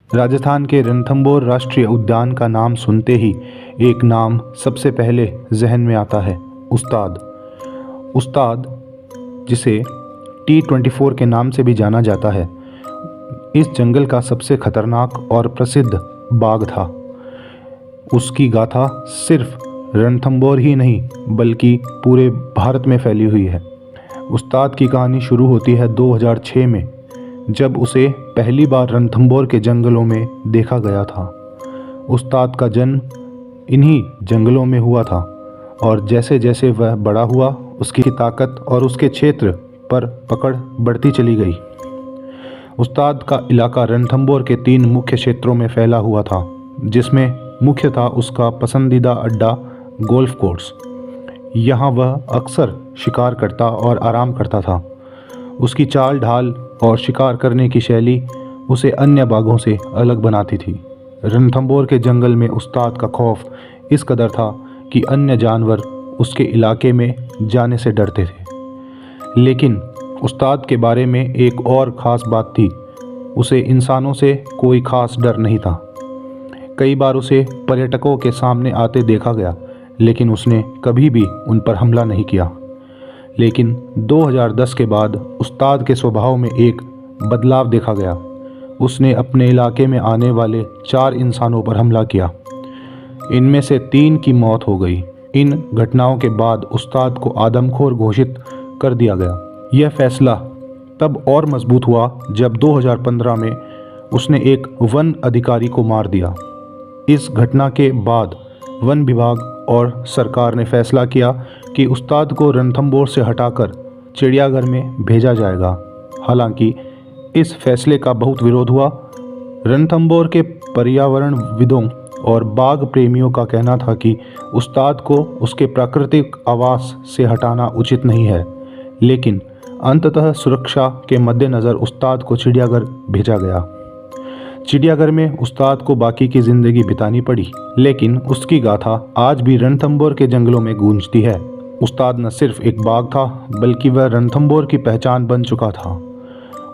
राजस्थान के रणथंभौर राष्ट्रीय उद्यान का नाम सुनते ही एक नाम सबसे पहले जहन में आता है, उस्ताद। उस्ताद, जिसे T24 के नाम से भी जाना जाता है, इस जंगल का सबसे खतरनाक और प्रसिद्ध बाघ था। उसकी गाथा सिर्फ रणथंभौर ही नहीं बल्कि पूरे भारत में फैली हुई है। उस्ताद की कहानी शुरू होती है 2006 में, जब उसे पहली बार रणथंभौर के जंगलों में देखा गया था। उस्ताद का जन्म इन्हीं जंगलों में हुआ था और जैसे जैसे वह बड़ा हुआ, उसकी ताकत और उसके क्षेत्र पर पकड़ बढ़ती चली गई। उस्ताद का इलाका रणथंभौर के 3 मुख्य क्षेत्रों में फैला हुआ था, जिसमें मुख्य था उसका पसंदीदा अड्डा गोल्फ कोर्स। यहाँ वह अक्सर शिकार करता और आराम करता था। उसकी चाल ढाल और शिकार करने की शैली उसे अन्य बाघों से अलग बनाती थी। रणथंभौर के जंगल में उस्ताद का खौफ इस कदर था कि अन्य जानवर उसके इलाके में जाने से डरते थे। लेकिन उस्ताद के बारे में एक और ख़ास बात थी, उसे इंसानों से कोई ख़ास डर नहीं था। कई बार उसे पर्यटकों के सामने आते देखा गया, लेकिन उसने कभी भी उन पर हमला नहीं किया। लेकिन 2010 के बाद उस्ताद के स्वभाव में एक बदलाव देखा गया। उसने अपने इलाके में आने वाले 4 इंसानों पर हमला किया। इनमें से 3 की मौत हो गई। इन घटनाओं के बाद उस्ताद को आदमखोर घोषित कर दिया गया। यह फैसला तब और मजबूत हुआ जब 2015 में उसने एक वन अधिकारी को मार दिया। इस घटना के बाद वन विभाग और सरकार ने फैसला किया कि उस्ताद को रणथंभौर से हटाकर चिड़ियाघर में भेजा जाएगा। हालांकि इस फैसले का बहुत विरोध हुआ। रणथंभौर के पर्यावरणविदों और बाघ प्रेमियों का कहना था कि उस्ताद को उसके प्राकृतिक आवास से हटाना उचित नहीं है। लेकिन अंततः सुरक्षा के मद्देनज़र उस्ताद को चिड़ियाघर भेजा गया। चिड़ियाघर में उस्ताद को बाकी की ज़िंदगी बितानी पड़ी, लेकिन उसकी गाथा आज भी रणथंभौर के जंगलों में गूंजती है। उस्ताद न सिर्फ एक बाघ था, बल्कि वह रणथंभौर की पहचान बन चुका था।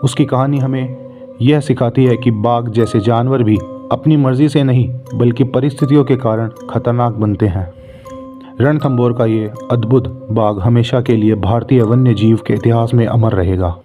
उसकी कहानी हमें यह सिखाती है कि बाघ जैसे जानवर भी अपनी मर्जी से नहीं बल्कि परिस्थितियों के कारण खतरनाक बनते हैं। रणथंभौर का ये अद्भुत बाघ हमेशा के लिए भारतीय वन्य जीव के इतिहास में अमर रहेगा।